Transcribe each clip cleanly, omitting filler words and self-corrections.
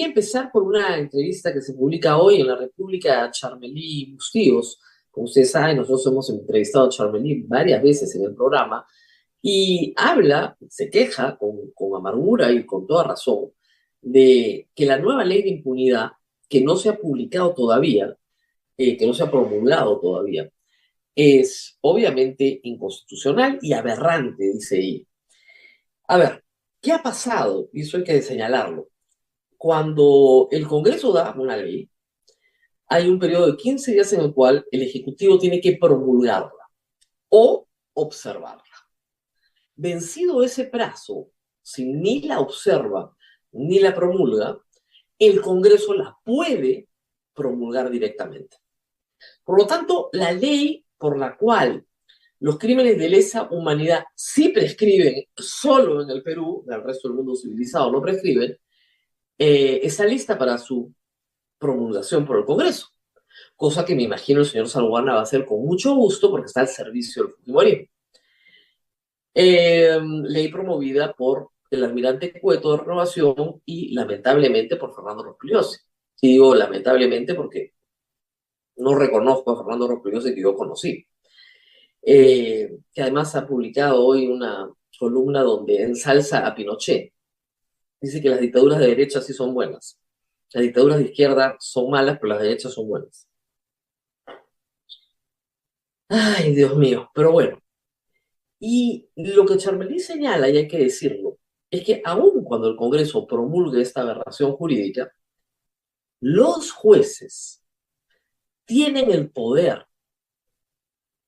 empezar por una entrevista que se publica hoy en La República a Charmelí Bustíos. Como ustedes saben, nosotros hemos entrevistado a Charmelí varias veces en el programa y habla, se queja con amargura y con toda razón de que la nueva ley de impunidad, que no se ha publicado todavía, que no se ha promulgado todavía, es obviamente inconstitucional y aberrante, dice ella. A ver, ¿qué ha pasado? Y eso hay que señalarlo. Cuando el Congreso da una ley, hay un periodo de 15 días en el cual el Ejecutivo tiene que promulgarla o observarla. Vencido ese plazo, si ni la observa ni la promulga, el Congreso la puede promulgar directamente. Por lo tanto, la ley por la cual los crímenes de lesa humanidad sí prescriben solo en el Perú, en el resto del mundo civilizado no prescriben, está lista para su promulgación por el Congreso, cosa que me imagino el señor Salguana va a hacer con mucho gusto porque está al servicio del Fujimorismo. Ley promovida por el almirante Cueto de Renovación y lamentablemente por Fernando Rospigliosi. Y digo lamentablemente porque no reconozco a Fernando Rospigliosi que yo conocí. Que además ha publicado hoy una columna donde ensalza a Pinochet. Dice que las dictaduras de derecha sí son buenas. Las dictaduras de izquierda son malas, pero las de derecha son buenas. Ay, Dios mío, pero bueno. Y lo que Charmelí señala, y hay que decirlo, es que aun cuando el Congreso promulgue esta aberración jurídica, los jueces tienen el poder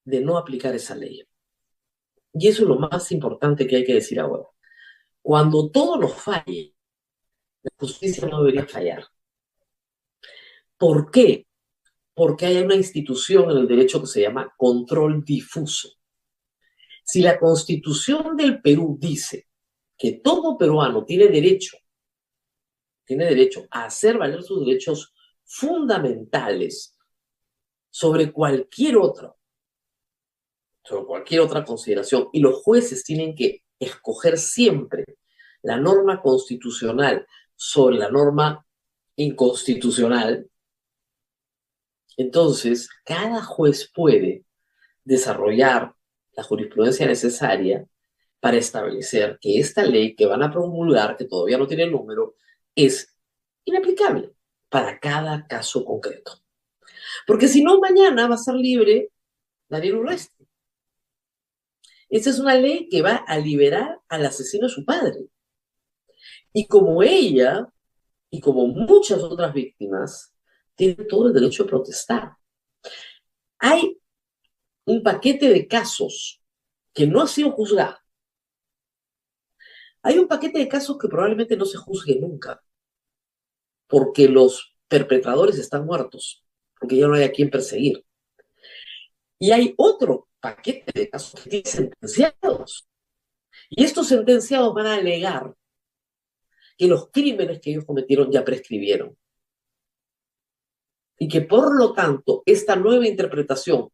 de no aplicar esa ley. Y eso es lo más importante que hay que decir ahora. Cuando todo nos falle, la justicia no debería fallar. ¿Por qué? Porque hay una institución en el derecho que se llama control difuso. Si la Constitución del Perú dice que todo peruano tiene derecho a hacer valer sus derechos fundamentales sobre sobre cualquier otra consideración, y los jueces tienen que escoger siempre la norma constitucional sobre la norma inconstitucional. Entonces, cada juez puede desarrollar la jurisprudencia necesaria para establecer que esta ley que van a promulgar, que todavía no tiene el número, es inaplicable para cada caso concreto. Porque si no, mañana va a ser libre Daniel Urresti. Esta es una ley que va a liberar al asesino de su padre. Y como ella, y como muchas otras víctimas, tiene todo el derecho a protestar. Hay un paquete de casos que no ha sido juzgado. Hay un paquete de casos que probablemente no se juzgue nunca, porque los perpetradores están muertos, porque ya no hay a quien perseguir. Y hay otro paquete de casos que tienen sentenciados. Y estos sentenciados van a alegar que los crímenes que ellos cometieron ya prescribieron. Y que por lo tanto, esta nueva interpretación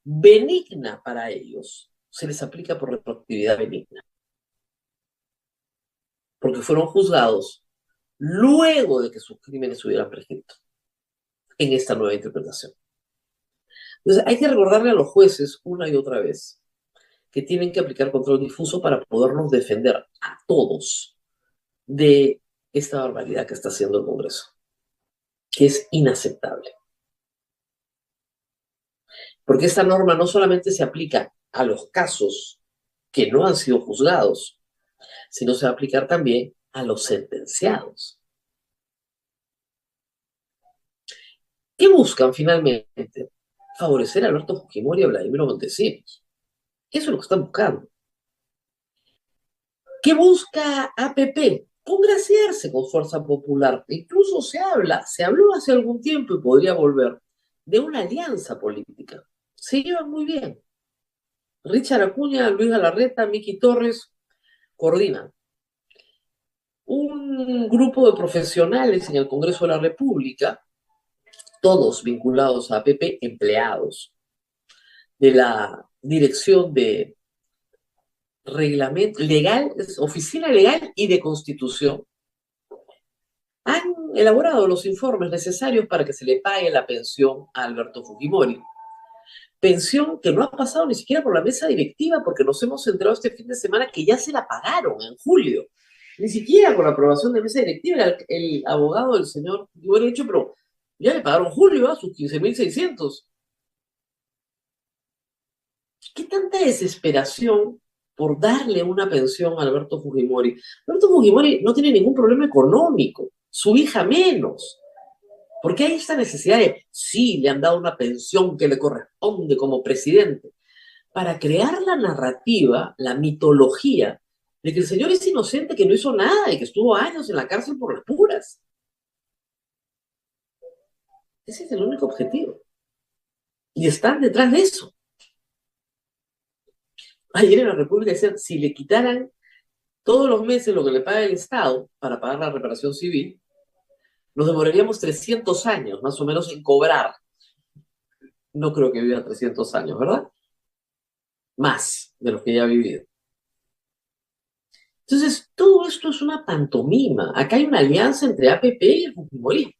benigna para ellos se les aplica por retroactividad benigna. Porque fueron juzgados luego de que sus crímenes hubieran prescrito en esta nueva interpretación. Entonces, hay que recordarle a los jueces una y otra vez que tienen que aplicar control difuso para podernos defender a todos de esta barbaridad que está haciendo el Congreso, que es inaceptable. Porque esta norma no solamente se aplica a los casos que no han sido juzgados, sino se va a aplicar también a los sentenciados. ¿Qué buscan finalmente? Favorecer a Alberto Fujimori y a Vladimiro Montesinos. Eso es lo que están buscando. ¿Qué busca APP? Congraciarse con Fuerza Popular. Incluso se habló hace algún tiempo y podría volver, de una alianza política. Se llevan muy bien. Richard Acuña, Luis Galarreta, Miki Torres coordinan. Un grupo de profesionales en el Congreso de la República, todos vinculados a APP, empleados de la Dirección de Reglamento Legal, Oficina Legal y de Constitución, han elaborado los informes necesarios para que se le pague la pensión a Alberto Fujimori. Pensión que no ha pasado ni siquiera por la mesa directiva, porque nos hemos enterado este fin de semana que ya se la pagaron en julio. Ni siquiera con la aprobación de mesa directiva. El abogado del señor Fujimori ha dicho, pero ya le pagaron julio a sus 15.600. ¿Qué tanta desesperación por darle una pensión a Alberto Fujimori? Alberto Fujimori no tiene ningún problema económico, su hija menos. ¿Por qué hay esta necesidad de, sí, le han dado una pensión que le corresponde como presidente? Para crear la narrativa, la mitología, de que el señor es inocente, que no hizo nada y que estuvo años en la cárcel por las puras. Ese es el único objetivo. Y están detrás de eso. Ayer en la República decían, si le quitaran todos los meses lo que le paga el Estado para pagar la reparación civil, nos demoraríamos 300 años, más o menos, en cobrar. No creo que viva 300 años, ¿verdad? Más de los que ya ha vivido. Entonces, todo esto es una pantomima. Acá hay una alianza entre APP y el Fujimorismo.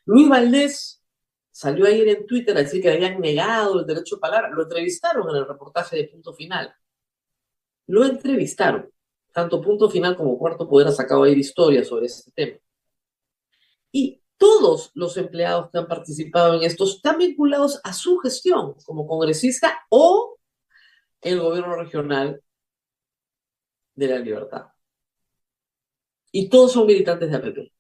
Luis Valdés salió ayer en Twitter a decir que le habían negado el derecho a palabra. Lo entrevistaron en el reportaje de Punto Final. Lo entrevistaron. Tanto Punto Final como Cuarto Poder ha sacado ayer historias sobre este tema. Y todos los empleados que han participado en esto están vinculados a su gestión como congresista o el gobierno regional de la Libertad. Y todos son militantes de APP.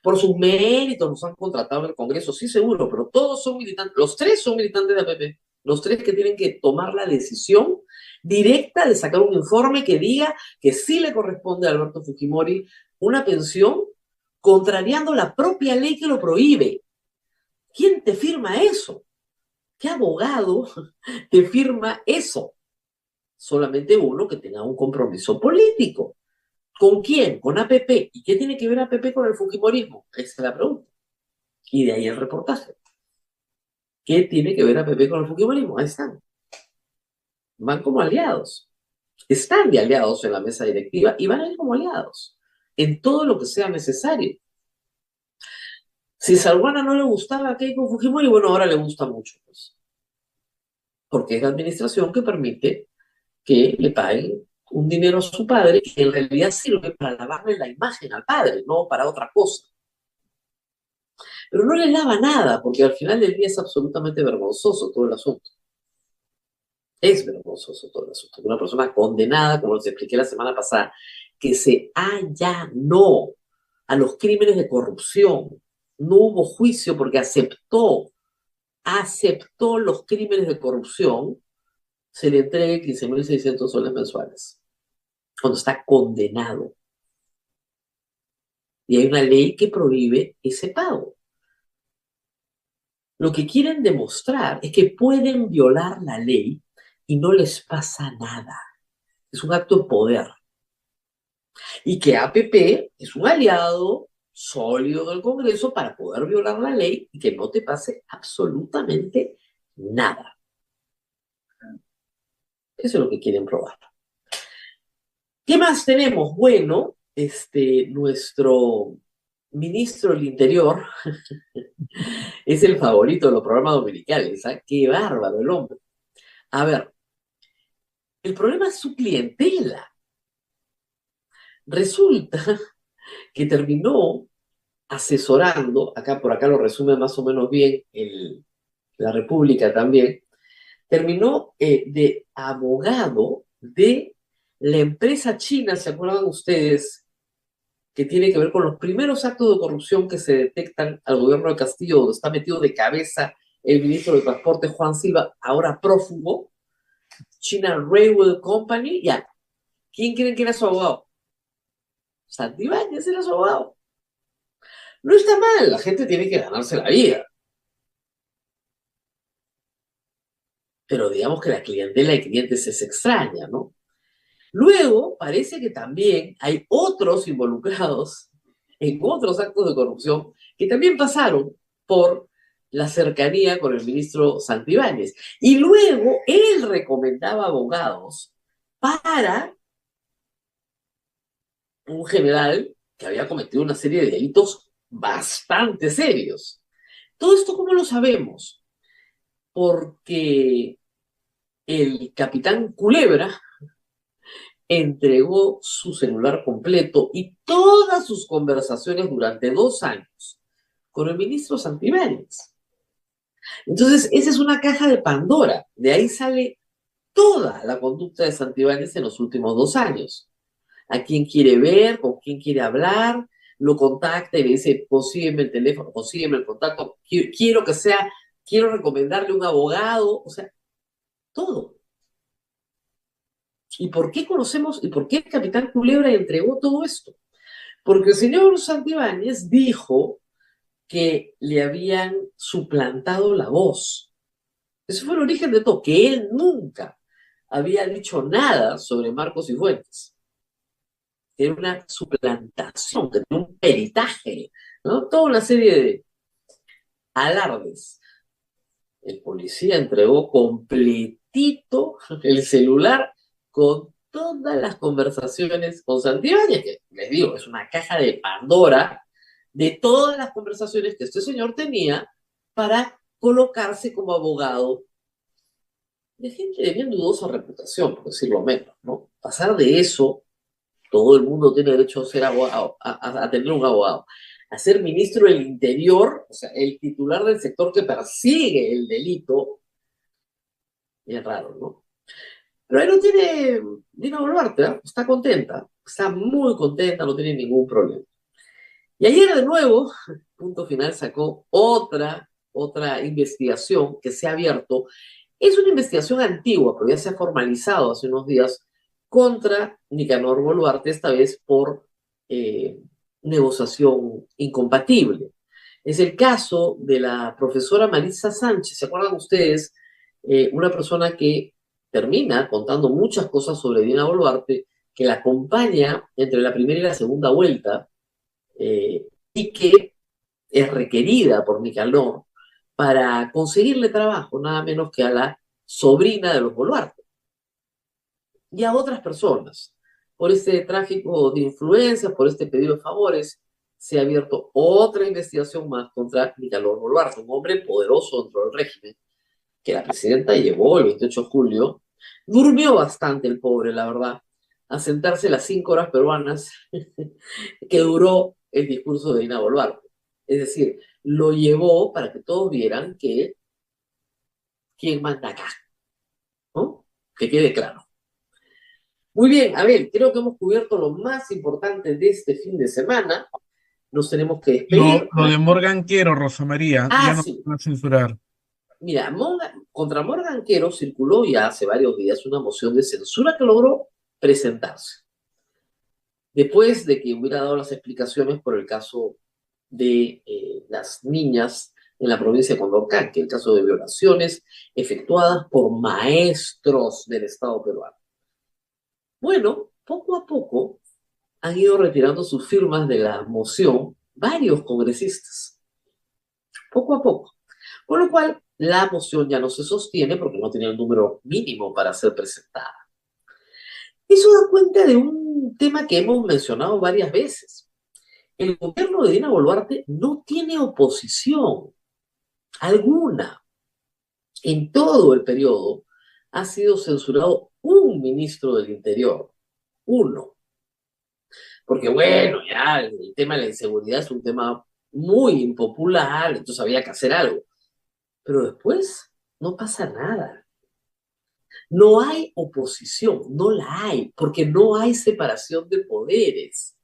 Por sus méritos nos han contratado en el Congreso, sí seguro, pero todos son militantes, los tres son militantes de APP, los tres que tienen que tomar la decisión directa de sacar un informe que diga que sí le corresponde a Alberto Fujimori una pensión contrariando la propia ley que lo prohíbe. ¿Quién te firma eso? ¿Qué abogado te firma eso? Solamente uno que tenga un compromiso político. ¿Con quién? Con APP. ¿Y qué tiene que ver APP con el Fujimorismo? Esa es la pregunta. Y de ahí el reportaje. ¿Qué tiene que ver APP con el Fujimorismo? Ahí están. Van como aliados. Están de aliados en la mesa directiva y van a ir como aliados en todo lo que sea necesario. Si Salguana no le gustaba a Keiko Fujimori, bueno, ahora le gusta mucho, pues, porque es la administración que permite que le paguen un dinero a su padre que en realidad sirve para lavarle la imagen al padre, no para otra cosa. Pero no le lava nada, porque al final del día es absolutamente vergonzoso todo el asunto. Es vergonzoso todo el asunto. Una persona condenada, como les expliqué la semana pasada, que se allanó a los crímenes de corrupción. No hubo juicio porque aceptó los crímenes de corrupción, se le entregue 15.600 soles mensuales, cuando está condenado. Y hay una ley que prohíbe ese pago. Lo que quieren demostrar es que pueden violar la ley y no les pasa nada. Es un acto de poder. Y que APP es un aliado sólido del Congreso para poder violar la ley y que no te pase absolutamente nada. Eso es lo que quieren probar. ¿Qué más tenemos? Bueno, nuestro ministro del Interior es el favorito de los programas dominicales. ¿Ah? Qué bárbaro el hombre. A ver, el problema es su clientela. Resulta que terminó asesorando, acá por acá lo resume más o menos bien la República también, terminó de abogado de la empresa china, ¿se acuerdan ustedes? Que tiene que ver con los primeros actos de corrupción que se detectan al gobierno de Castillo, donde está metido de cabeza el ministro de Transporte Juan Silva, ahora prófugo, China Railway Company, ya. ¿Quién creen que era su abogado? Santibáñez era su abogado. No está mal, la gente tiene que ganarse la vida. Pero digamos que la clientela de clientes es extraña, ¿no? Luego, parece que también hay otros involucrados en otros actos de corrupción que también pasaron por la cercanía con el ministro Santibáñez. Y luego él recomendaba abogados para un general que había cometido una serie de delitos bastante serios. Todo esto, ¿cómo lo sabemos? Porque el capitán Culebra entregó su celular completo y todas sus conversaciones durante 2 años con el ministro Santibáñez. Entonces, esa es una caja de Pandora. De ahí sale toda la conducta de Santibáñez en los últimos 2 años. A quién quiere ver, con quién quiere hablar, lo contacta y le dice, consígueme el teléfono, consígueme el contacto, quiero que sea, quiero recomendarle un abogado, o sea, todo. ¿Y por qué conocemos, y por qué el capitán Culebra entregó todo esto? Porque el señor Santibáñez dijo que le habían suplantado la voz. Ese fue el origen de todo, que él nunca había dicho nada sobre Marcos y Fuentes. Que era una suplantación, que tenía un peritaje, ¿no? Toda una serie de alardes. El policía entregó completito el celular con todas las conversaciones con Santibáñez, que les digo, es una caja de Pandora de todas las conversaciones que este señor tenía para colocarse como abogado de gente de bien dudosa reputación, por decirlo menos, ¿no? Pasar de eso, todo el mundo tiene derecho a ser abogado, a tener un abogado, a ser ministro del Interior, o sea, el titular del sector que persigue el delito, es raro, ¿no? Pero ahí no tiene Dina Boluarte, ¿eh? Está contenta, está muy contenta, no tiene ningún problema. Y ayer de nuevo, Punto Final sacó otra investigación que se ha abierto. Es una investigación antigua, pero ya se ha formalizado hace unos días contra Nicanor Boluarte, esta vez por eh, negociación incompatible. Es el caso de la profesora Marisa Sánchez. ¿Se acuerdan ustedes? Una persona que termina contando muchas cosas sobre Dina Boluarte, que la acompaña entre la primera y la segunda vuelta, y que es requerida por Nicanor para conseguirle trabajo, nada menos que a la sobrina de los Boluarte y a otras personas. Por este tráfico de influencias, por este pedido de favores, se ha abierto otra investigación más contra Nicanor Boluarte, un hombre poderoso dentro del régimen, que la presidenta llevó el 28 de julio. Durmió bastante el pobre, la verdad, a sentarse las 5 horas peruanas que duró el discurso de Dina Boluarte. Es decir, lo llevó para que todos vieran que quién manda acá, ¿no? Que quede claro. Muy bien, a ver, creo que hemos cubierto lo más importante de este fin de semana. Nos tenemos que despedir. Lo de Morgan Quiero, Rosa María, Ah, ya no sí. van a censurar. Mira, contra Morgan Quero circuló ya hace varios días una moción de censura que logró presentarse. Después de que hubiera dado las explicaciones por el caso de las niñas en la provincia de Condorcanqui, el caso de violaciones efectuadas por maestros del Estado peruano. Bueno, poco a poco han ido retirando sus firmas de la moción varios congresistas, poco a poco. Con lo cual, la moción ya no se sostiene porque no tenía el número mínimo para ser presentada. Eso da cuenta de un tema que hemos mencionado varias veces. El gobierno de Dina Boluarte no tiene oposición alguna. En todo el periodo ha sido censurado un ministro del Interior, uno. Porque bueno, ya el tema de la inseguridad es un tema muy impopular, entonces había que hacer algo. Pero después no pasa nada. No hay oposición, no la hay, porque no hay separación de poderes.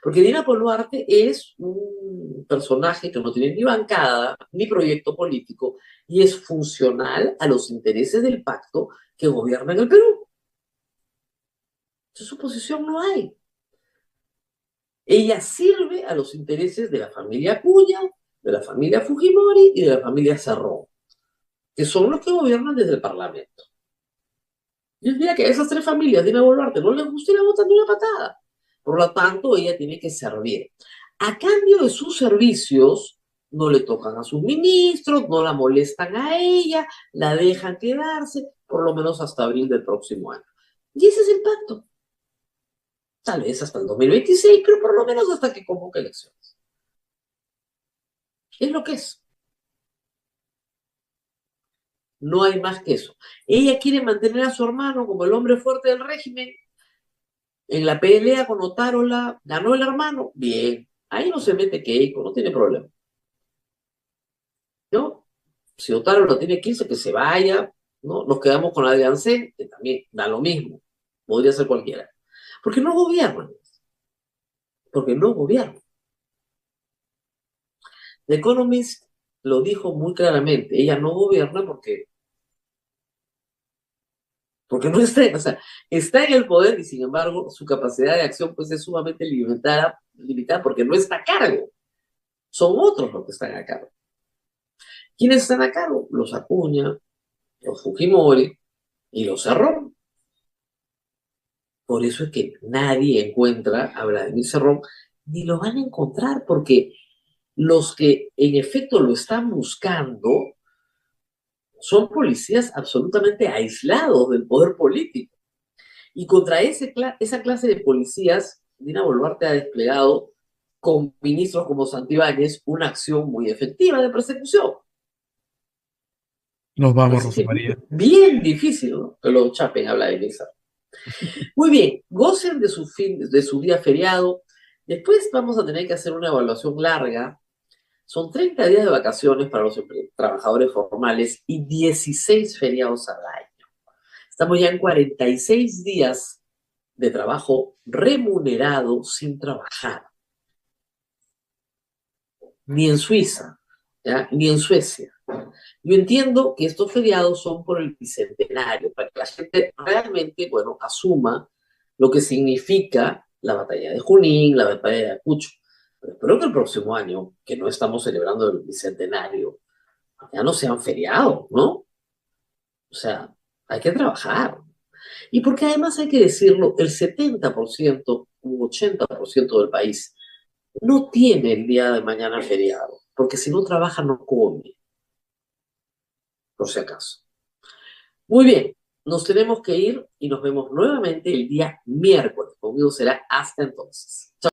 Porque Dina Boluarte es un personaje que no tiene ni bancada, ni proyecto político, y es funcional a los intereses del pacto que gobierna en el Perú. Entonces, oposición no hay. Ella sirve a los intereses de la familia Acuña, de la familia Fujimori y de la familia Cerrón, que son los que gobiernan desde el Parlamento. Y el día que a esas tres familias, Dina Boluarte, no les guste, la votan de una patada. Por lo tanto, ella tiene que servir. A cambio de sus servicios, no le tocan a sus ministros, no la molestan a ella, la dejan quedarse, por lo menos hasta abril del próximo año. Y ese es el pacto. Tal vez hasta el 2026, pero por lo menos hasta que convoque elecciones. Es lo que es. No hay más que eso. Ella quiere mantener a su hermano como el hombre fuerte del régimen. En la pelea con Otárola ganó el hermano. Bien. Ahí no se mete Keiko, no tiene problema. ¿No? Si Otárola tiene 15, que se vaya. ¿No? Nos quedamos con Adrián C, que también da lo mismo. Podría ser cualquiera. Porque no gobiernan. Porque no gobiernan. The Economist lo dijo muy claramente. Ella no gobierna porque no está, o sea, está en el poder y sin embargo su capacidad de acción pues es sumamente limitada porque no está a cargo. Son otros los que están a cargo. ¿Quiénes están a cargo? Los Acuña, los Fujimori y los Cerrón. Por eso es que nadie encuentra a Vladimir Cerrón, ni lo van a encontrar porque los que en efecto lo están buscando son policías absolutamente aislados del poder político. Y contra esa clase de policías, Dina Boluarte ha desplegado con ministros como Santibáñez una acción muy efectiva de persecución. Nos vamos, Así Rosa que María. bien difícil, ¿no? Que lo chapen, habla de Misa. Muy bien, gocen de su día feriado. Después vamos a tener que hacer una evaluación larga. Son 30 días de vacaciones para los trabajadores formales y 16 feriados al año. Estamos ya en 46 días de trabajo remunerado sin trabajar. Ni en Suiza, ¿ya? Ni en Suecia. Yo entiendo que estos feriados son por el bicentenario, para que la gente realmente, bueno, asuma lo que significa la batalla de Junín, la batalla de Ayacucho. Pero espero que el próximo año, que no estamos celebrando el bicentenario, ya no sean feriados, ¿no? O sea, hay que trabajar. Y porque además hay que decirlo, el 70% u 80% del país no tiene el día de mañana feriado, porque si no trabaja no come, por si acaso. Muy bien, nos tenemos que ir y nos vemos nuevamente el día miércoles. Conmigo será hasta entonces. Chao.